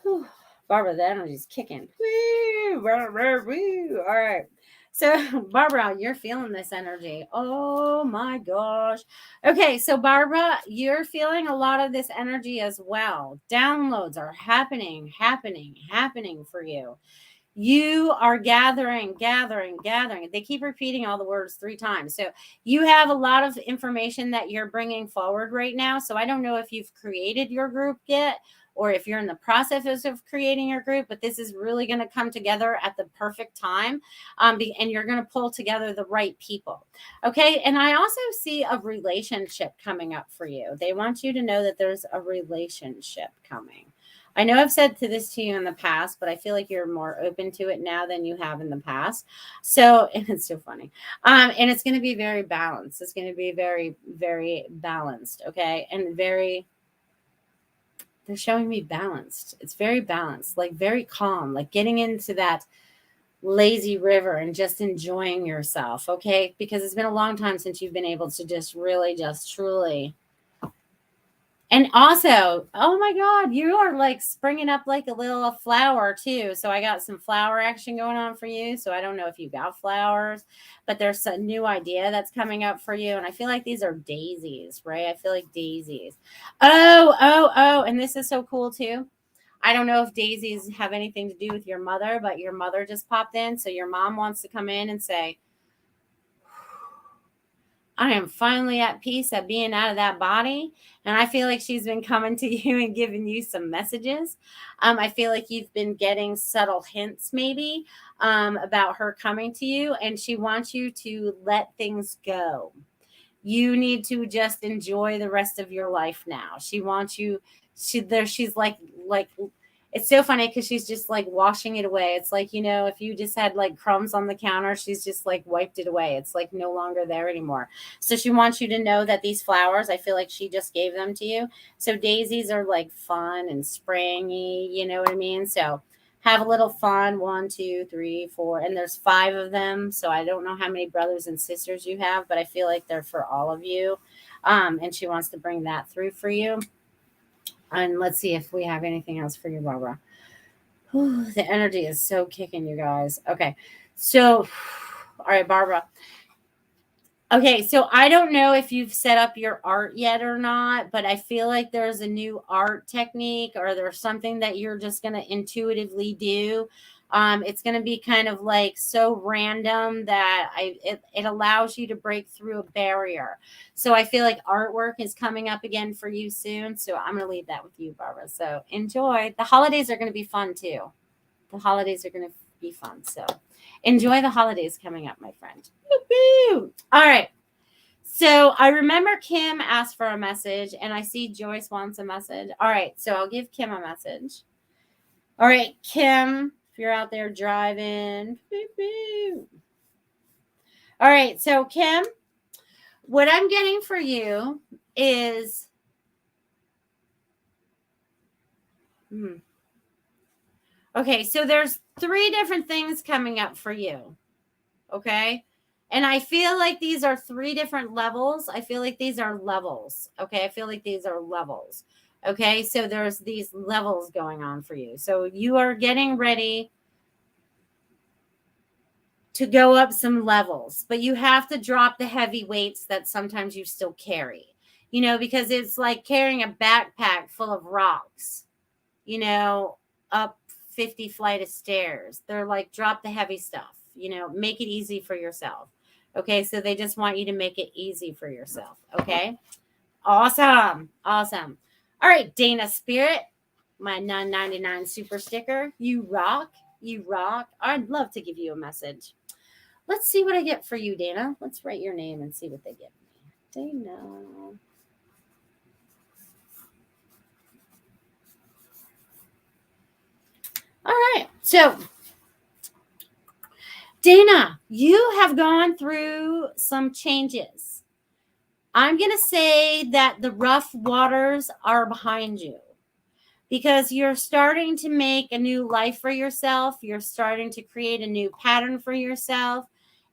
Whew. Barbara, the energy's kicking. Woo! Woo! All right. So, Barbara, you're feeling this energy. Oh my gosh. Okay, so Barbara, you're feeling a lot of this energy as well. Downloads are happening for you. You are gathering. They keep repeating all the words 3 times. So you have a lot of information that you're bringing forward right now. So I don't know if you've created your group yet, or if you're in the process of creating your group, but this is really going to come together at the perfect time. And you're going to pull together the right people. Okay. And I also see a relationship coming up for you. They want you to know that there's a relationship coming. I know I've said this to you in the past, but I feel like you're more open to it now than you have in the past. So, and it's so funny. And it's going to be very balanced. It's going to be very, very balanced. Okay. And they're showing me balanced. It's very balanced, like very calm, like getting into that lazy river and just enjoying yourself. Okay. Because it's been a long time since you've been able to just really, just truly. And also, oh my God, you are like springing up like a little flower too. So I got some flower action going on for you. So I don't know if you got flowers, but there's a new idea that's coming up for you. And I feel like these are daisies, right? I feel like daisies. Oh. And this is so cool too. I don't know if daisies have anything to do with your mother, but your mother just popped in. So your mom wants to come in and say, I am finally at peace at being out of that body. And I feel like she's been coming to you and giving you some messages. I feel like you've been getting subtle hints maybe about her coming to you. And she wants you to let things go. You need to just enjoy the rest of your life now. She wants you. She's like it's so funny because she's just like washing it away. It's like, if you just had like crumbs on the counter, she's just like wiped it away. It's like no longer there anymore. So she wants you to know that these flowers, I feel like she just gave them to you. So daisies are like fun and springy, you know what I mean? So have a little fun. 1, 2, 3, 4, and there's 5 of them. So I don't know how many brothers and sisters you have, but I feel like they're for all of you. And she wants to bring that through for you. And let's see if we have anything else for you, Barbara. Whew, the energy is so kicking, you guys. Okay. So, all right, Barbara. Okay. So I don't know if you've set up your art yet or not, but I feel like there's a new art technique, or there's something that you're just going to intuitively do It's going to be kind of like so random that it allows you to break through a barrier. So I feel like artwork is coming up again for you soon. So I'm going to leave that with you, Barbara. So enjoy. The holidays are going to be fun too. The holidays are going to be fun. So enjoy the holidays coming up, my friend. Woo-hoo! All right. So I remember Kim asked for a message, and I see Joyce wants a message. All right. So I'll give Kim a message. All right, Kim, if you're out there driving. All right. So Kim, what I'm getting for you is okay, so there's 3 different things coming up for you. Okay. And I feel like these are 3 different levels. I feel like these are levels. Okay. I feel like these are levels. Okay. So there's these levels going on for you. So you are getting ready to go up some levels, but you have to drop the heavy weights that sometimes you still carry, because it's like carrying a backpack full of rocks, up 50 flight of stairs. They're like, drop the heavy stuff, make it easy for yourself. Okay. So they just want you to make it easy for yourself. Okay. Awesome. Awesome. All right. Dana Spirit, my 999 super sticker. You rock. You rock. I'd love to give you a message. Let's see what I get for you, Dana. Let's write your name and see what they give me. Dana. All right. So, Dana, you have gone through some changes. I'm going to say that the rough waters are behind you because you're starting to make a new life for yourself. You're starting to create a new pattern for yourself.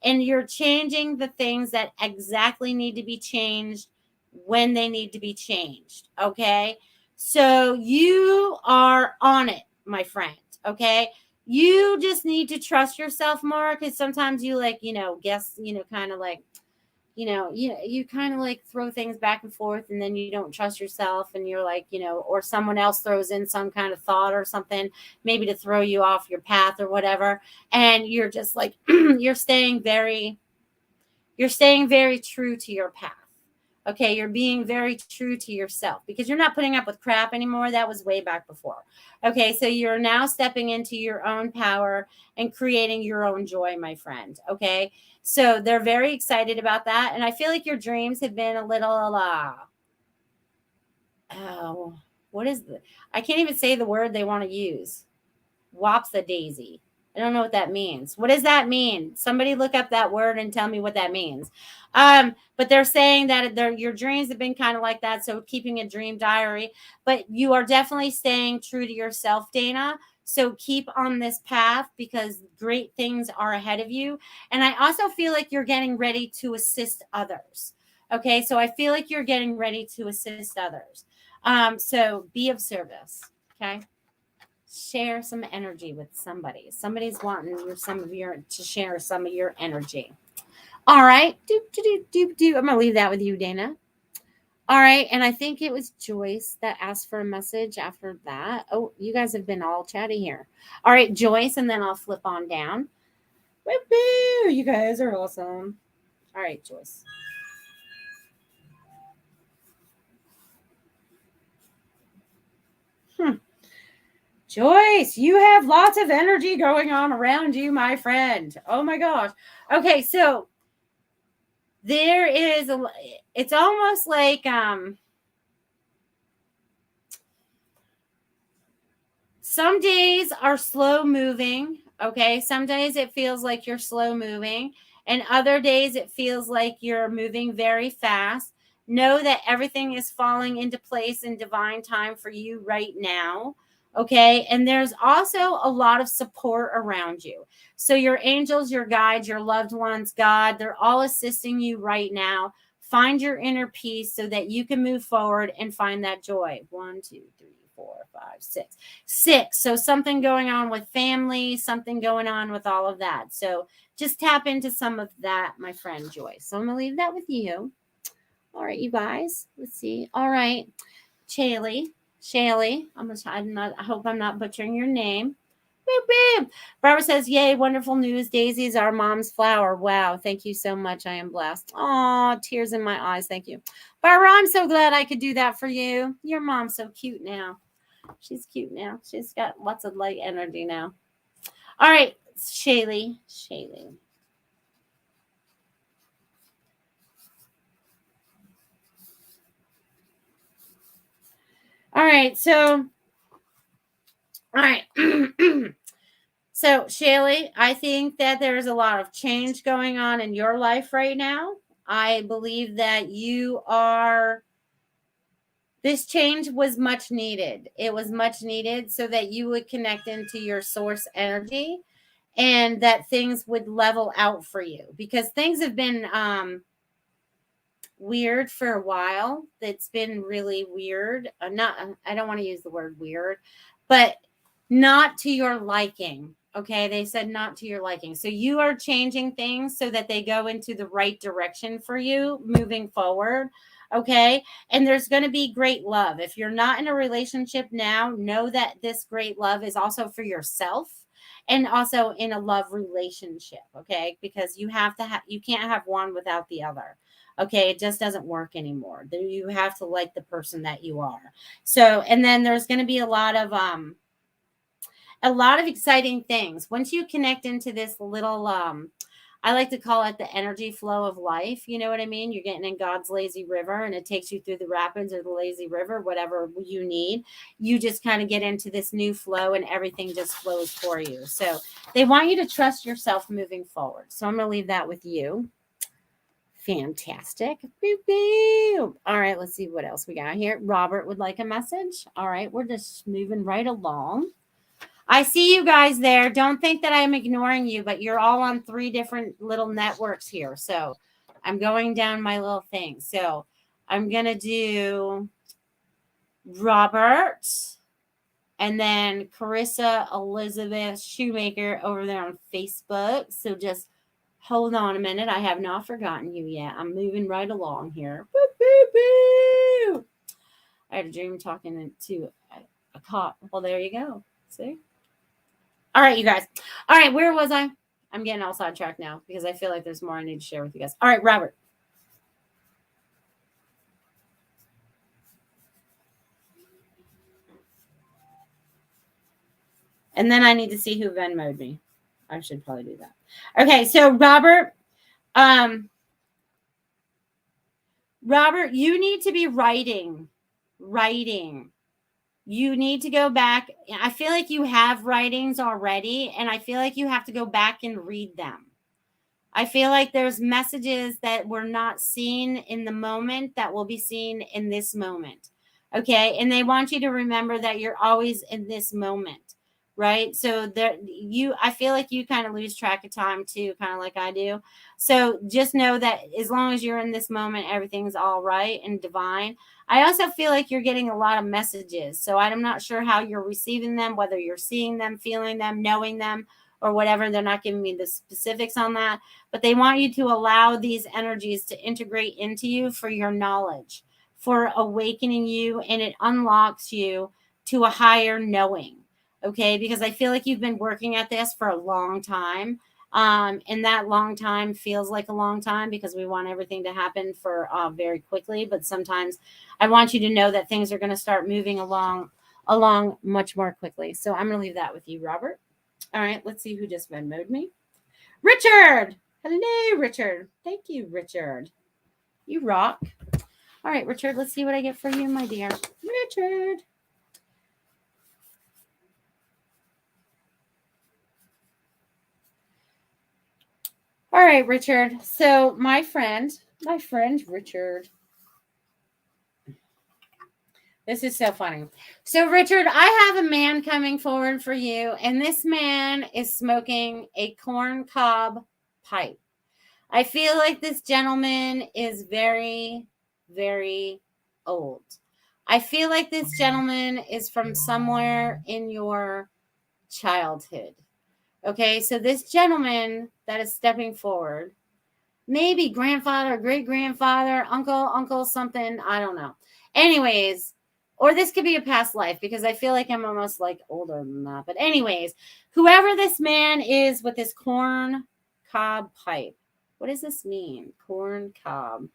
And you're changing the things that exactly need to be changed when they need to be changed. Okay. So you are on it, my friend. Okay. You just need to trust yourself more because sometimes you kind of like, you kind of like throw things back and forth and then you don't trust yourself and you're like, or someone else throws in some kind of thought or something, maybe to throw you off your path or whatever. And you're just like, you're staying very true to your path. Okay, you're being very true to yourself because you're not putting up with crap anymore. That was way back before. Okay, so you're now stepping into your own power and creating your own joy, my friend. Okay, so they're very excited about that. And I feel like your dreams have been a little, what is the, I can't even say the word they want to use. Wapsa-daisy. I don't know what that means. What does that mean? Somebody look up that word and tell me what that means. But they're saying that your dreams have been kind of like that. So keeping a dream diary, but you are definitely staying true to yourself, Dana. So keep on this path because great things are ahead of you. And I also feel like you're getting ready to assist others. Okay. So I feel like you're getting ready to assist others. So be of service. Okay. Share some energy with somebody. Somebody's wanting to share some of your energy. All right. I'm gonna leave that with you, Dana. All right, and I think it was Joyce that asked for a message after that. Oh, you guys have been all chatty here. All right, Joyce, and then I'll flip on down. Woo-hoo! You guys are awesome. All right, Joyce. Joyce, you have lots of energy going on around you, my friend. Oh my gosh. Okay, so there is it's almost like some days are slow moving. Okay, some days it feels like you're slow moving, and other days it feels like you're moving very fast. Know that everything is falling into place in divine time for you right now. Okay, and there's also a lot of support around you. So your angels, your guides, your loved ones, God, they're all assisting you right now. Find your inner peace so that you can move forward and find that joy. 1, 2, 3, 4, 5, 6. 6. So something going on with family, something going on with all of that. So just tap into some of that, my friend Joyce. So I'm going to leave that with you. All right, you guys. Let's see. All right. Shaley. I hope I'm not butchering your name. Boop, boop. Barbara says, yay, wonderful news. Daisy is our mom's flower. Wow. Thank you so much. I am blessed. Oh, tears in my eyes. Thank you. Barbara, I'm so glad I could do that for you. Your mom's so cute now. She's cute now. She's got lots of light energy now. All right, Shaylee. All right, so, all right. So, Shaylee, I think that there's a lot of change going on in your life right now. I believe that this change was much needed. It was much needed so that you would connect into your source energy and that things would level out for you, because things have been weird for a while. It's been really weird. I don't want to use the word weird, but not to your liking. Okay, they said not to your liking. So you are changing things so that they go into the right direction for you moving forward. Okay, and there's going to be great love. If you're not in a relationship now, know that this great love is also for yourself and also in a love relationship. Okay, because you can't have one without the other. Okay, it just doesn't work anymore. You have to like the person that you are. So, and then there's going to be a lot of exciting things once you connect into this little I like to call it the energy flow of life. You know what I mean? You're getting in God's lazy river and it takes you through the rapids or the lazy river, whatever you need. You just kind of get into this new flow and everything just flows for you. So they want you to trust yourself moving forward. So I'm going to leave that with you. Fantastic. Boop, boop. All right, let's see what else we got here. Robert would like a message. All right, we're just moving right along. I see you guys there. Don't think that I'm ignoring you, but you're all on 3 different little networks here. So I'm going down my little thing. So I'm going to do Robert and then Carissa Elizabeth Shoemaker over there on Facebook. So just hold on a minute. I have not forgotten you yet. I'm moving right along here. Boop, boop, boop. I had a dream talking to a cop. Well, there you go. See? All right, you guys. All right, where was I? I'm getting all sidetracked now because I feel like there's more I need to share with you guys. All right, Robert. And then I need to see who Venmo'd me. I should probably do that. Okay, so Robert, you need to be writing. You need to go back. I feel like you have writings already, and I feel like you have to go back and read them. I feel like there's messages that were not seen in the moment that will be seen in this moment. Okay. And they want you to remember that you're always in this moment. Right. So I feel like you kind of lose track of time too, kind of like I do. So just know that as long as you're in this moment, everything's all right and divine. I also feel like you're getting a lot of messages. So I'm not sure how you're receiving them, whether you're seeing them, feeling them, knowing them, or whatever. They're not giving me the specifics on that, but they want you to allow these energies to integrate into you for your knowledge, for awakening you, and it unlocks you to a higher knowing. Okay, because I feel like you've been working at this for a long time. And that long time feels like a long time because we want everything to happen for very quickly. But sometimes I want you to know that things are going to start moving along much more quickly. So I'm going to leave that with you, Robert. All right, let's see who just Venmo'd me. Richard. Hello, Richard. Thank you, Richard. You rock. All right, Richard, let's see what I get for you, my dear. Richard. All right, Richard. So my friend Richard. This is so funny. So, Richard, I have a man coming forward for you, and this man is smoking a corn cob pipe. I feel like this gentleman is very, very old. I feel like this gentleman is from somewhere in your childhood. Okay, so this gentleman that is stepping forward, maybe grandfather, great grandfather, uncle, something, I don't know. Anyways, Or this could be a past life because I feel like I'm almost like older than that. But anyways, whoever this man is with this corn cob pipe, what does this mean? Corn cob.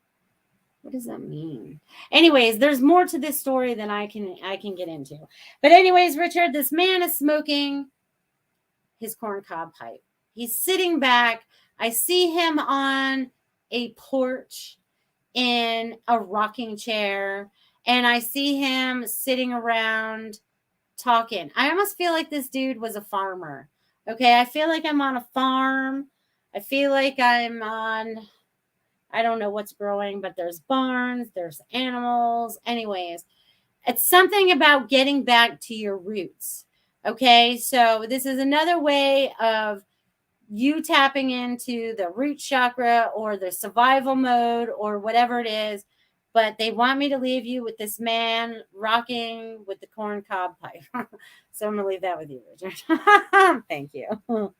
What does that mean? Anyways, there's more to this story than I can get into. But anyways, Richard, this man is smoking his corn cob pipe. He's sitting back. I see him on a porch in a rocking chair, and I see him sitting around talking. I almost feel like this dude was a farmer. Okay, I feel like I'm on a farm. I feel like I'm on, I don't know what's growing, but there's barns, there's animals. Anyways, it's something about getting back to your roots. Okay, so this is another way of you tapping into the root chakra or the survival mode or whatever it is. But they want me to leave you with this man rocking with the corn cob pipe. So I'm going to leave that with you, Richard. Thank you.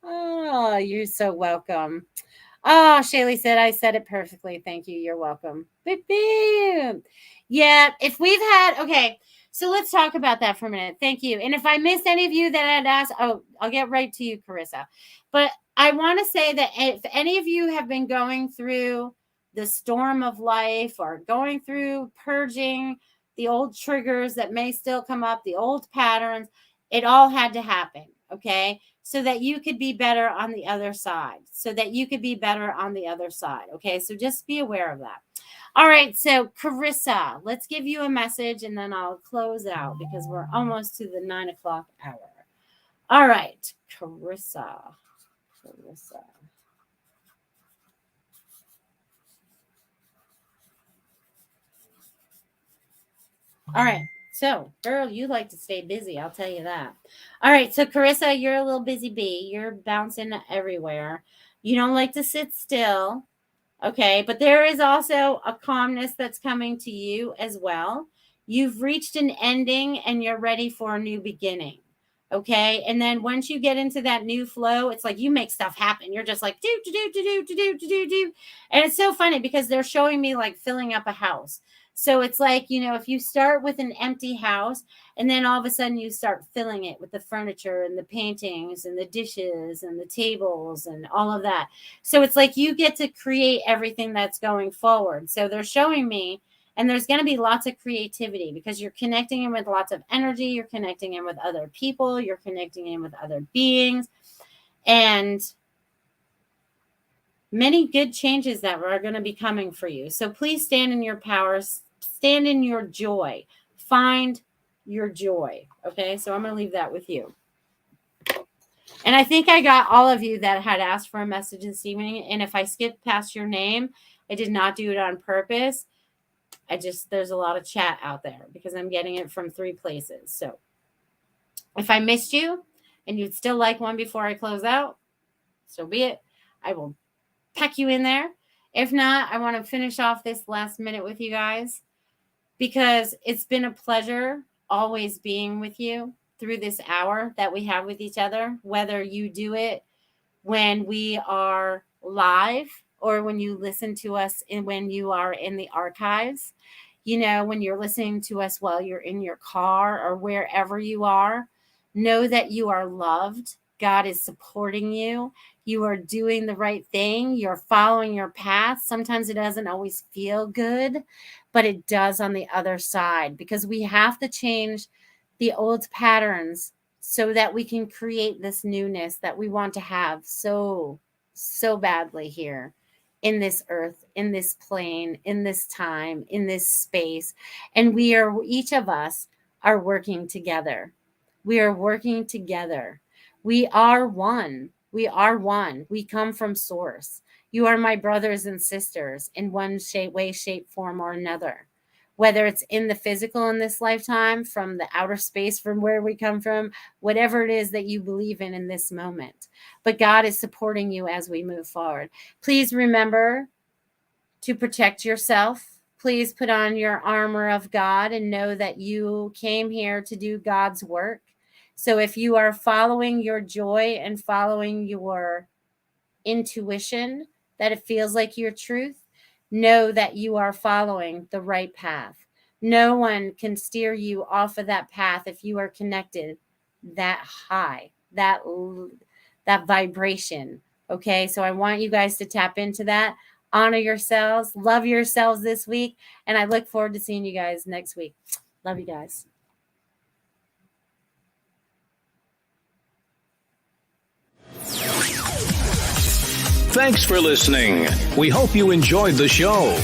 Oh, you're so welcome. Oh, Shaylee said, I said it perfectly. Thank you. You're welcome. Beep, beep. Yeah, if we've had, okay, so let's talk about that for a minute. Thank you. And if I missed any of you that had asked, oh, I'll get right to you, Carissa. But I want to say that if any of you have been going through the storm of life or going through purging the old triggers that may still come up, the old patterns, it all had to happen. Okay. So that you could be better on the other side. So that you could be better on the other side. Okay. So just be aware of that. All right. So Carissa, let's give you a message and then I'll close out because we're almost to the 9 o'clock hour. All right. Carissa. All right. So, girl, you like to stay busy. I'll tell you that. All right. So, Carissa, you're a little busy bee. You're bouncing everywhere. You don't like to sit still. Okay. But there is also a calmness that's coming to you as well. You've reached an ending and you're ready for a new beginning. Okay. And then once you get into that new flow, it's like you make stuff happen. You're just like, do. And it's so funny because they're showing me like filling up a house. So it's like, if you start with an empty house and then all of a sudden you start filling it with the furniture and the paintings and the dishes and the tables and all of that. So it's like you get to create everything that's going forward. So they're showing me, and there's going to be lots of creativity because you're connecting in with lots of energy. You're connecting in with other people. You're connecting in with other beings. And many good changes that are going to be coming for you. So please stand in your power, stand in your joy, find your joy. Okay, so I'm going to leave that with you. And I think I got all of you that had asked for a message this evening. And if I skipped past your name, I did not do it on purpose. There's a lot of chat out there because I'm getting it from 3 places. So if I missed you and you'd still like one before I close out, so be it. I will pack you in there. If not, I want to finish off this last minute with you guys because it's been a pleasure always being with you through this hour that we have with each other, whether you do it when we are live or when you listen to us and when you are in the archives, when you're listening to us while you're in your car or wherever you are, know that you are loved. God is supporting you. You are doing the right thing. You're following your path. Sometimes it doesn't always feel good, but it does on the other side because we have to change the old patterns so that we can create this newness that we want to have so badly here in this earth, in this plane, in this time, in this space. And each of us are working together. We are working together. We are one. We are one. We come from source. You are my brothers and sisters in one way, shape, form, or another. Whether it's in the physical in this lifetime, from the outer space, from where we come from, whatever it is that you believe in this moment. But God is supporting you as we move forward. Please remember to protect yourself. Please put on your armor of God and know that you came here to do God's work. So if you are following your joy and following your intuition, that it feels like your truth, know that you are following the right path. No one can steer you off of that path if you are connected that high, that vibration. Okay, so I want you guys to tap into that. Honor yourselves, love yourselves this week, and I look forward to seeing you guys next week. Love you guys. Thanks for listening. We hope you enjoyed the show.